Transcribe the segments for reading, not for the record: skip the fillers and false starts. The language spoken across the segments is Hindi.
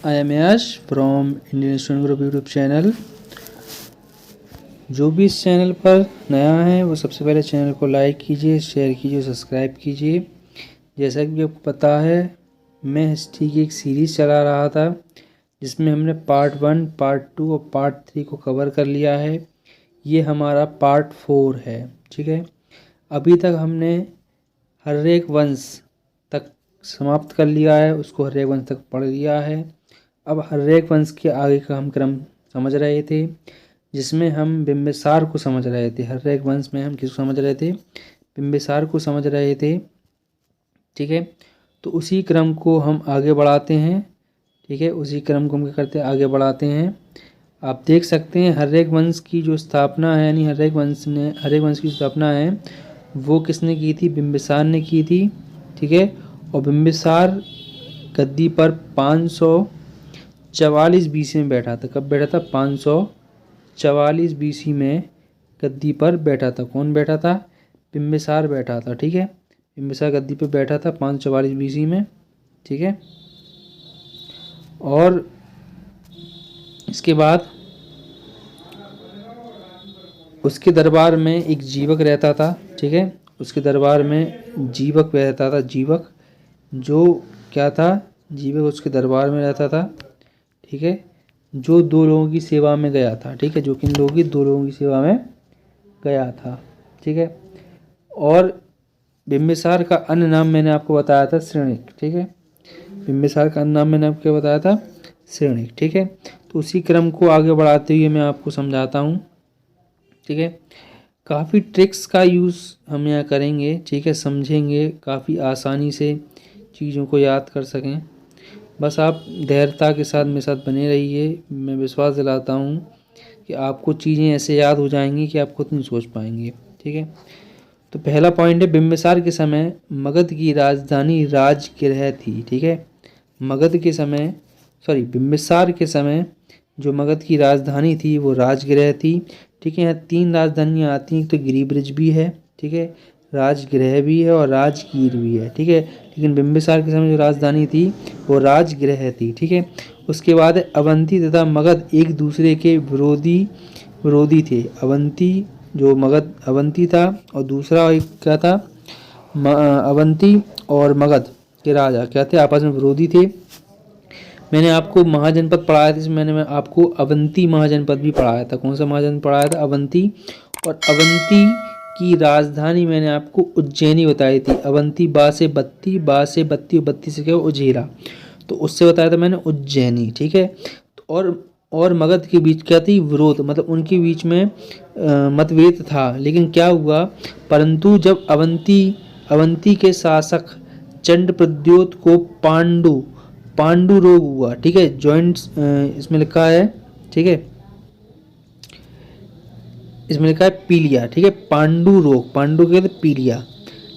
I am Yash from Indian student group YouTube channel. जो भी इस चैनल पर नया है वो सबसे पहले चैनल को लाइक कीजिए, शेयर कीजिए, सब्सक्राइब कीजिए। जैसा कि आपको पता है, मैं हिस्ट्री की एक सीरीज़ चला रहा था जिसमें हमने पार्ट 1, पार्ट 2 और पार्ट 3 को कवर कर लिया है। ये हमारा पार्ट 4 है। ठीक है, अभी तक हमने हर्रेक वंश तक समाप्त कर लिया है, उसको हर्रेक वंश तक पढ़ लिया है। अब हर्रेक वंश के आगे का हम क्रम समझ रहे थे, जिसमें हम बिंबिसार को समझ रहे थे। हर्रेक वंश में हम किसको समझ रहे थे? बिंबिसार को समझ रहे थे। ठीक है, तो उसी क्रम को हम आगे बढ़ाते हैं। ठीक है, उसी क्रम को हम क्या करते हैं? आगे बढ़ाते हैं। आप देख सकते हैं हर्रेक वंश की जो स्थापना है, यानी हर्रेक वंश की स्थापना है वो किसने की थी? बिंबिसार ने की थी। ठीक है, और बिंबिसार गद्दी पर 544 बीसी में बैठा था। कब बैठा था? 544 बीसी में गद्दी पर बैठा था। कौन बैठा था? बिंबिसार बैठा था। ठीक है, बिंबिसार गद्दी पर बैठा था 544 बीसी में। ठीक है, और इसके बाद उसके दरबार में एक जीवक रहता था। ठीक है, उसके दरबार में जीवक रहता था। जीवक जो क्या था? जीवक उसके दरबार में रहता था। ठीक है, जो 2 लोगों की सेवा में गया था। ठीक है, जो किन लोगों की? 2 लोगों की सेवा में गया था। ठीक है, और बिंबिसार का अन्य नाम मैंने आपको बताया था श्रेणिक। ठीक है, बिंबिसार का अन्य नाम मैंने आपको बताया था श्रेणिक। ठीक है, तो उसी क्रम को आगे बढ़ाते हुए मैं आपको समझाता हूँ। ठीक है, काफ़ी ट्रिक्स का यूज़ हम यहाँ करेंगे। ठीक है, समझेंगे, काफ़ी आसानी से चीज़ों को याद कर सकें। बस आप धैर्यता के साथ मेरे साथ बने रहिए। मैं विश्वास दिलाता हूँ कि आपको चीज़ें ऐसे याद हो जाएंगी कि आप खुद नहीं सोच पाएंगे। ठीक है, तो पहला पॉइंट है, बिंबिसार के समय मगध की राजधानी राजगृह थी। ठीक है, बिंबिसार के समय जो मगध की राजधानी थी वो राजगृह थी। ठीक है, यहाँ 3 राजधानियाँ आती हैं, एक तो गिरिब्रज भी है। ठीक है, राजगृह भी है और राजगीर भी है। ठीक है, लेकिन बिंबिसार के समय जो राजधानी थी वो राजगृह थी। ठीक है, उसके बाद अवंती तथा मगध एक दूसरे के विरोधी थे। अवंती था और दूसरा एक क्या था? अवंती और मगध के राजा क्या थे? आपस में विरोधी थे। मैंने आपको महाजनपद पढ़ाया था, इसमें मैंने आपको अवंती महाजनपद भी पढ़ाया था। कौन सा महाजनपद पढ़ाया था? अवंती। और अवंती की राजधानी मैंने आपको उज्जैनी बताई थी। अवंती बा से बत्ती और बत्ती से क्या? उज्जैला। तो उससे बताया था मैंने उज्जैनी। ठीक है, और मगध के बीच क्या थी? विरोध, मतलब उनके बीच में मतभेद था। लेकिन क्या हुआ? परंतु जब अवंती के शासक चंड प्रद्योत को पांडु रोग हुआ। ठीक है, जॉइंट्स इसमें लिखा है। ठीक है, इसमें लिखा है पीलिया। ठीक है, पांडु रोग, पांडु के पीलिया।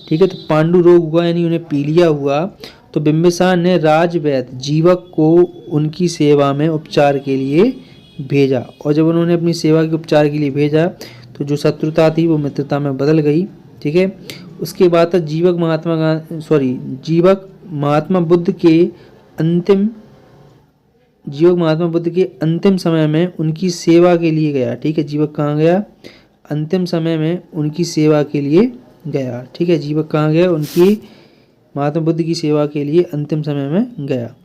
ठीक है, तो पांडु रोग हुआ यानी उन्हें पीलिया हुआ। तो बिंबिसार ने राजवैद्य जीवक को उनकी सेवा में उपचार के लिए भेजा, और जब उन्होंने अपनी सेवा के उपचार के लिए भेजा तो जो शत्रुता थी वो मित्रता में बदल गई। ठीक है, उसके बाद जीवक महात्मा बुद्ध के अंतिम समय में उनकी सेवा के लिए गया। ठीक है, जीवक कहाँ गया? अंतिम समय में उनकी सेवा के लिए गया। ठीक है, जीवक कहाँ गया? उनकी महात्मा बुद्ध की सेवा के लिए अंतिम समय में गया।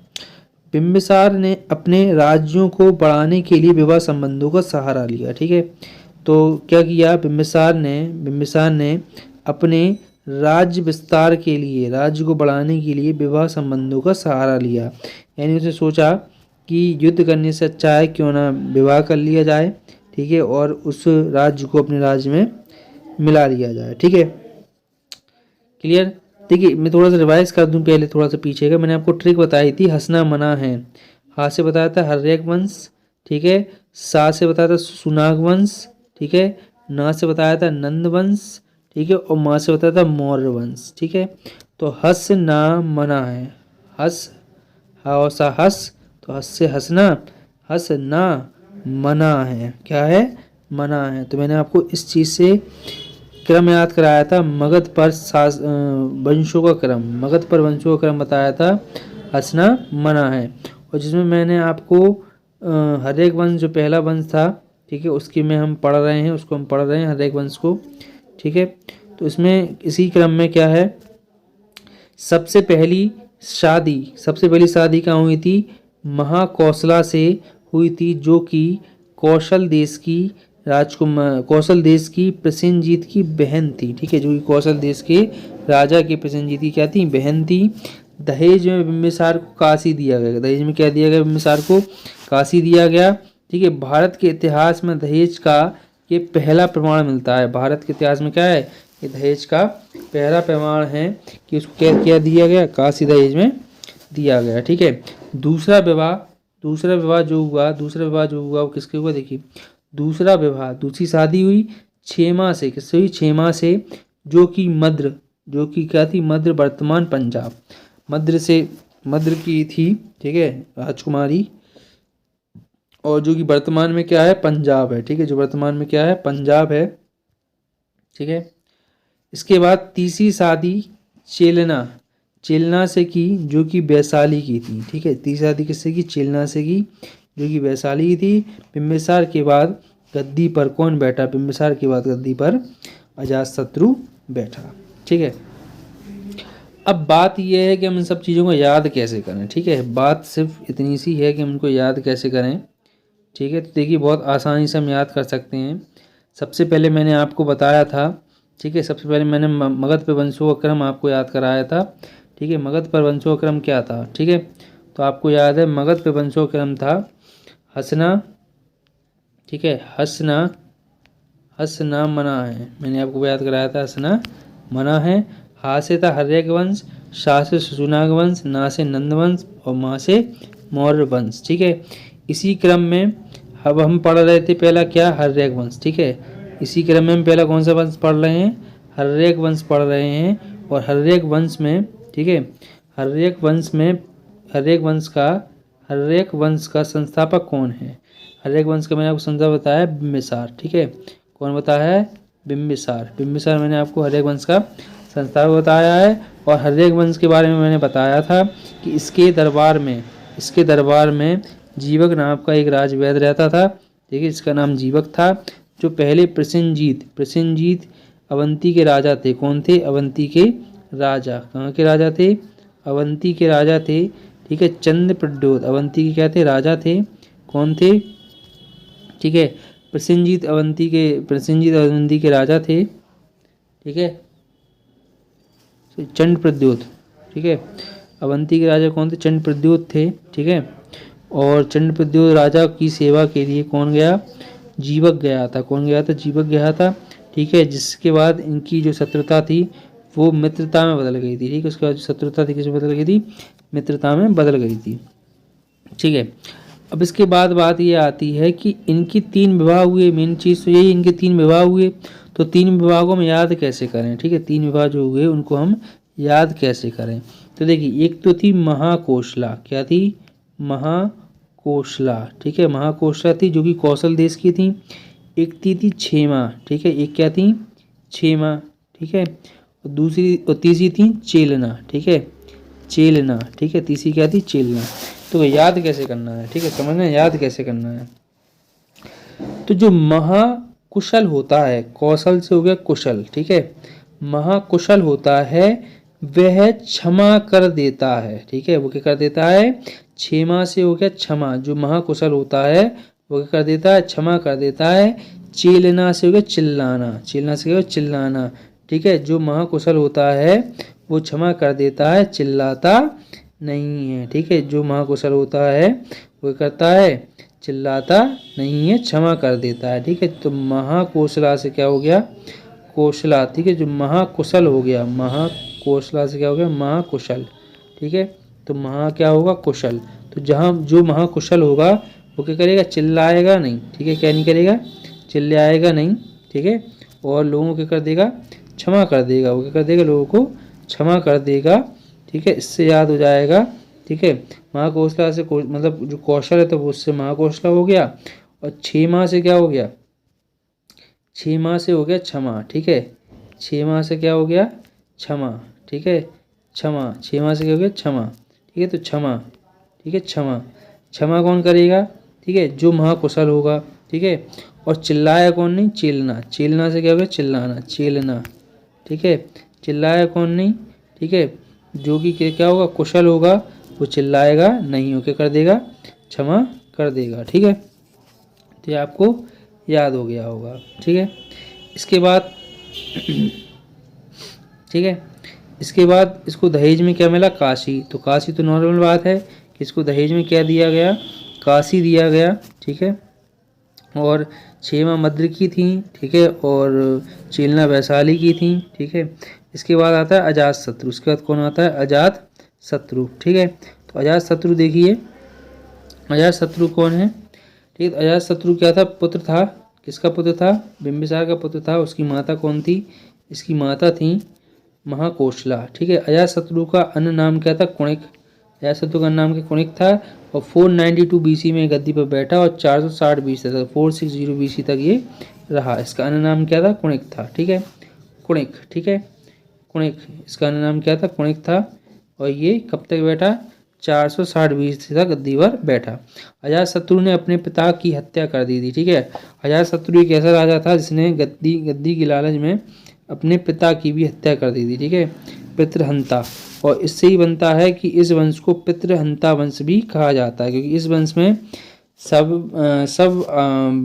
बिंबिसार ने अपने राज्यों को बढ़ाने के लिए विवाह संबंधों का सहारा लिया। ठीक है, तो क्या किया बिंबिसार ने अपने राज्य विस्तार के लिए, राज्य को बढ़ाने के लिए विवाह संबंधों का सहारा लिया। यानी उसने सोचा कि युद्ध करने से अच्छा है क्यों ना विवाह कर लिया जाए। ठीक है, और उस राज्य को अपने राज्य में मिला लिया जाए। ठीक है, क्लियर? देखिए, मैं थोड़ा सा रिवाइज कर दूं पहले, थोड़ा सा पीछे का। मैंने आपको ट्रिक बताई थी, हंसना मना है। हा से बताया था हर्रेक वंश। ठीक है, सा से बताया था सुनाग वंश। ठीक है, ना से बताया था नंद वंश। ठीक है, और माँ से बताया था मौर्य वंश। ठीक है, तो हंस ना मना है। हंस, हा और सा हंस, तो हंस से हंसना, हंस ना मना है। क्या है? मना है। तो मैंने आपको इस चीज़ से क्रम याद कराया था। मगध पर वंशों का क्रम बताया था, हंसना मना है। और और जिसमें मैंने आपको हर्यक वंश जो पहला वंश था, ठीक है, उसकी में हम पढ़ रहे हैं, उसको हम पढ़ रहे हैं हर्यक वंश को, ठीक है। तो इसमें इसी क्रम में क्या है, सबसे पहली शादी कहाँ हुई थी, महाकौशला से हुई थी, जो कि कौशल देश की कौशल देश की प्रसेनजीत की बहन थी, ठीक है, जो कि कौशल देश के राजा की प्रसेनजीत की क्या थी, बहन थी। दहेज में बिम्बिसार को काशी दिया गया, दहेज में क्या दिया गया, बिम्बिसार को काशी दिया गया, ठीक है। भारत के इतिहास में दहेज का ये पहला प्रमाण मिलता है, भारत के इतिहास में क्या है, ये दहेज का पहला प्रमाण है कि उसको क्या किया दिया गया, काशी दहेज में दिया गया, ठीक है। दूसरा विवाह जो हुआ वो किसके हुआ, देखिए दूसरा विवाह, दूसरी शादी हुई छेमा से, किससे हुई, छेमा से, जो कि क्या थी, मद्र वर्तमान पंजाब, मद्र की थी, ठीक है, राजकुमारी, और जो कि वर्तमान में क्या है, पंजाब है, ठीक है, जो वर्तमान में क्या है, पंजाब है, ठीक है। इसके बाद तीसरी शादी चेलना से की, जो कि वैशाली की थी, ठीक है। तीसरी शादी किससे की, चेलना से की, जो कि वैशाली की थी। बिम्बिसार के बाद गद्दी पर कौन बैठा, बिम्बिसार के बाद गद्दी पर अजातशत्रु बैठा, ठीक है। अब बात यह है कि हम इन सब चीज़ों को याद कैसे करें, ठीक है, बात सिर्फ इतनी सी है कि हम इनको याद कैसे करें, ठीक है। तो देखिए बहुत आसानी से हम याद कर सकते हैं। सबसे पहले मैंने आपको बताया था, ठीक है, सबसे पहले मैंने मगध पे वंशों का क्रम आपको याद कराया था, ठीक है। मगध पर वंशों का क्रम क्या था, ठीक है, तो आपको याद है मगध पे वंशों का क्रम था हसना, ठीक है, हसना मना है, मैंने आपको याद कराया था, हसना मना है। हा से था हर्यक वंश, शा से सुनाग वंश, ना से नंद वंश, और माँ से मौर्य वंश, ठीक है। इसी क्रम में अब हम पढ़ रहे थे पहला क्या, हर्यक वंश, ठीक है। इसी क्रम में हम पहला कौन सा वंश पढ़ रहे हैं, हर्यक वंश पढ़ रहे हैं। और हर्यक वंश में, ठीक है, हर्यक वंश का संस्थापक कौन है, हर्यक वंश का मैंने आपको संस्थापक बताया बिम्बिसार, ठीक है। कौन बताया है, बिम्बिसार मैंने आपको हर्यक वंश का संस्थापक बताया है। और हर्यक वंश के बारे में मैंने बताया था कि इसके दरबार में जीवक नाम का एक राजवैद्य रहता था, ठीक है, इसका नाम जीवक था, जो पहले प्रसेनजीत अवंती के राजा थे। कौन थे, अवंती के राजा, कहाँ के राजा थे, अवंती के राजा थे, ठीक है। चंद्रप्रद्योत अवंती के क्या थे, राजा थे, कौन थे, ठीक है, प्रसेनजीत अवंती के राजा थे, ठीक है, चंद्रप्रद्योत, ठीक है। अवंती के राजा कौन थे, चंद्रप्रद्योत थे, ठीक है। और चंद्रप्रद्योत राजा की सेवा के लिए कौन गया, जीवक गया था, कौन गया था, जीवक गया था, ठीक है। जिसके बाद इनकी जो शत्रुता थी वो मित्रता में बदल गई थी, ठीक है। उसके बाद जो शत्रुता थी किस में बदल गई थी, मित्रता में बदल गई थी, ठीक है। अब इसके बाद बात ये आती है कि इनकी 3 विवाह हुए, मेन चीज़ तो यही, इनके 3 विवाह हुए, तो 3 विवाहों में याद कैसे करें, ठीक है। 3 विवाह जो हुए उनको हम याद कैसे करें, तो देखिए एक तो थी महाकोशला, क्या थी, महाकोशला, ठीक है, महाकोशला थी, जो कि कौशल देश की थी। एक थी छेमा, ठीक है, एक क्या थी, छेमा, ठीक है। और तीसरी थी चेलना, ठीक है, चेलना, ठीक है, तीसरी क्या थी, चेलना। तो याद कैसे करना है, ठीक है, समझना याद कैसे करना है। तो जो महाकुशल होता है, कौशल से हो गया कुशल, ठीक है, महाकुशल होता है वह क्षमा कर देता है, ठीक है, वो क्या कर देता है, क्षेमा से हो गया क्षमा, जो महाकुशल होता है वो क्या कर देता है, क्षमा कर देता है। चेलना से हो गया चिल्लाना, चेलना से हो गया चिल्लाना, ठीक है, जो महाकुशल होता है वो क्षमा कर देता है, चिल्लाता नहीं है, ठीक है, जो महाकुशल होता है वो करता है, चिल्लाता नहीं है, क्षमा कर देता है, ठीक है। तो महाकोशला से क्या हो गया, कोशला, ठीक है, जो महाकुशल हो गया, महाकोशला से क्या हो गया, महाकुशल, ठीक है। तो महा क्या होगा, कुशल, तो जहाँ जो महाकुशल होगा वो क्या करेगा, चिल्लाएगा नहीं, ठीक है, क्या नहीं करेगा, चिल्लाएगा नहीं, ठीक है। और लोगों को क्या कर देगा, क्षमा कर देगा, वो क्या कर देगा, लोगों को क्षमा कर देगा, ठीक है। इससे याद हो जाएगा, ठीक है, महाकोशला से मतलब जो कौशल है तो वो उससे महाकोशला हो गया। और छेमा से क्या हो गया, छेमा से हो गया क्षमा, ठीक है, छेमा से क्या हो गया, क्षमा, ठीक है, क्षमा, छेमा से क्या हो गया, क्षमा, ठीक है। तो क्षमा, ठीक है, क्षमा, क्षमा कौन करेगा, ठीक है, जो महाकुशल होगा, ठीक है। और चिल्लाया कौन नहीं, चेलना, चेलना से क्या होगा, चिल्लाना, चेलना, ठीक है। चिल्लाया कौन नहीं, ठीक है, जो कि क्या होगा, कुशल होगा, वो चिल्लाएगा नहीं, वो क्या कर देगा, क्षमा कर देगा, ठीक है। तो ये आपको याद हो गया होगा, ठीक है। इसके बाद ठीक है, इसके बाद इसको दहेज में क्या मिला, काशी। तो काशी तो नॉर्मल बात है कि इसको दहेज में क्या दिया गया, काशी दिया गया, ठीक है। और 6 माँ मद्र की थी, ठीक है, और चेलना वैशाली की थी, ठीक है। इसके बाद आता है अजात शत्रु। उसके बाद कौन आता है, अजात शत्रु, ठीक है। तो अजात शत्रु देखिए, अजात शत्रु कौन है, ठीक है। अजात शत्रु क्या था, पुत्र था, किसका पुत्र था, बिंबिसार का पुत्र था। उसकी माता कौन थी, इसकी माता थी महाकोशला, ठीक है। अजातशत्रु का अन्य नाम क्या था, कुणिक। अजातशत्रु का नाम क्या, कुणिक था। और 492 बीसी में गद्दी पर बैठा और 460 बीसी तक, 460 बीसी तक ये रहा। इसका अन्य नाम क्या था, कुणिक था, ठीक है, कुणिक, ठीक है, कुणिक, इसका अन्य नाम क्या था, कुणिक था। और ये कब तक बैठा, 460 बीसी तक गद्दी पर बैठा। अजातशत्रु ने अपने पिता की हत्या कर दी थी, ठीक है। अजातशत्रु एक ऐसा राजा था जिसने गद्दी की लालच में अपने पिता की भी हत्या कर दी थी, ठीक है, पितृहंता। और इससे ही बनता है कि इस वंश को पितृहंता वंश भी कहा जाता है, क्योंकि इस वंश में सब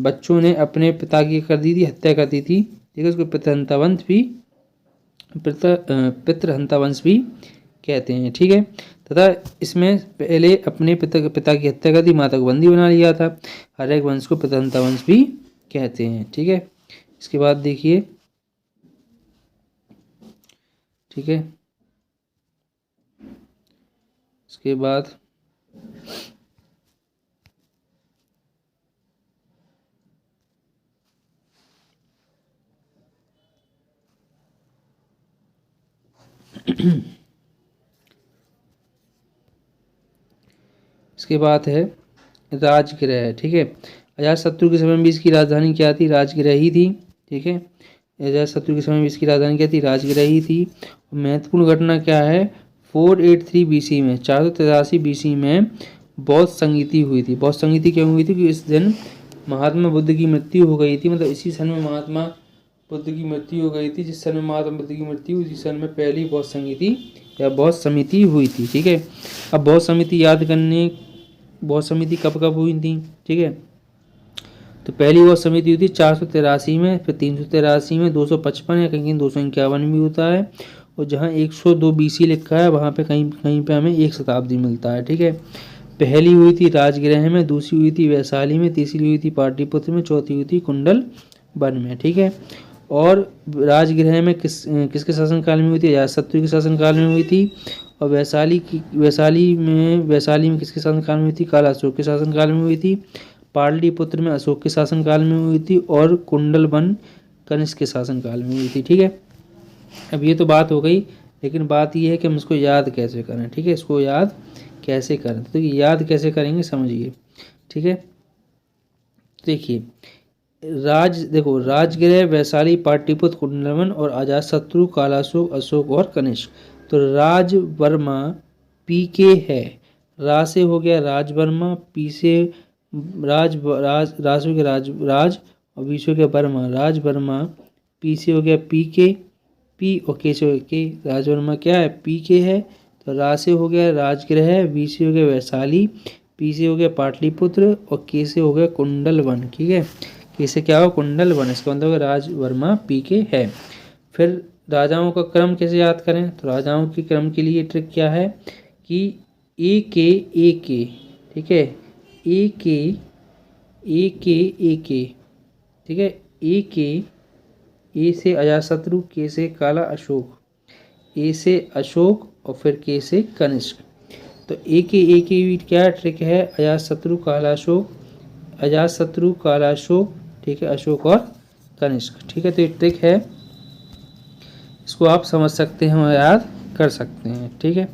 बच्चों ने अपने पिता की कर दी थी, हत्या कर दी थी, ठीक है। उसको पितृहंता वंश भी पितृहंता वंश भी कहते हैं, ठीक है। तथा इसमें पहले अपने पिता की हत्या कर दी, माता को बंदी बना लिया था। हर एक वंश को पितृहंता वंश भी कहते हैं, ठीक है। इसके बाद देखिए, ठीक है, इसके बाद इसके बाद है राजगृह, ठीक है। अजातशत्रु के समय में इसकी राजधानी क्या थी, राजगृह ही थी, ठीक है। अजातशत्रु के समय में इसकी राजधानी क्या थी, राजगृह ही थी। महत्वपूर्ण घटना क्या है, 483 बीसी में, 483 बीसी में बौद्ध संगीति हुई थी। बौद्ध संगीति क्यों हुई थी, क्योंकि इस दिन महात्मा बुद्ध की मृत्यु हो गई थी। मतलब इसी सन में महात्मा बुद्ध की मृत्यु हो गई थी। जिस सन में महात्मा बुद्ध की मृत्यु, उसी सन में पहली बौद्ध संगीति या बौद्ध समिति हुई थी, ठीक है। अब बौद्ध समिति याद करने, बौद्ध समिति कब कब हुई थी, ठीक है। तो पहली बौद्ध समिति हुई थी 483 में, फिर 383 में, 255 या कहीं 251 भी होता है। और जहाँ 102 बीसी लिखा है वहाँ पे कहीं कहीं पे हमें 1 शताब्दी मिलता है, ठीक है। पहली हुई थी राजगृह में, दूसरी हुई थी वैशाली में, तीसरी हुई थी पाटलिपुत्र में, चौथी हुई थी कुंडल वन में, ठीक है। और राजगृह में किसके शासनकाल में हुई थी, अजातशत्रु के शासनकाल में हुई थी। और वैशाली में किसके शासनकाल में हुई थी, काला अशोक के शासनकाल में हुई थी। पाटलिपुत्र में अशोक के शासनकाल में हुई थी। और कुंडल वन कनिष्क के शासनकाल में हुई थी, ठीक है। अब ये तो बात हो गई, लेकिन बात ये है कि हम इसको याद कैसे करें, ठीक है। इसको याद कैसे करें, तो ये याद कैसे करेंगे समझिए, ठीक है। देखिए, देखो, राजगृह, वैशाली, पाटलिपुत्र, कुंडलवन और अजातशत्रु, कालाशोक, अशोक और कनिष्क। तो राजवर्मा पी के है, रा से हो गया राजवर्मा, पी से राज हो गया राज और बीच हो गया वर्मा, राजवर्मा। पी से हो गया पी के, पी और के से हो गया के। राजवर्मा क्या है, पी के है। तो रा से हो गया राजगृह, बी से हो गया वैशाली, पी से हो गया पाटलिपुत्र और के से हो गया कुंडल वन, ठीक है। के से क्या हो, कुंडल वन, इसका मतलब राजवर्मा पी के है। फिर राजाओं का क्रम कैसे याद करें, तो राजाओं के क्रम के लिए ट्रिक क्या है कि ए के, ठीक है, ए के, ठीक है। ए से अजातशत्रु, के से काला अशोक, ए से अशोक और फिर के से कनिष्क। तो ए के क्या ट्रिक है, अजातशत्रु, काला अशोक, ठीक है, अशोक और कनिष्क, ठीक है। तो ये ट्रिक है, इसको आप समझ सकते हैं और याद कर सकते हैं, ठीक है।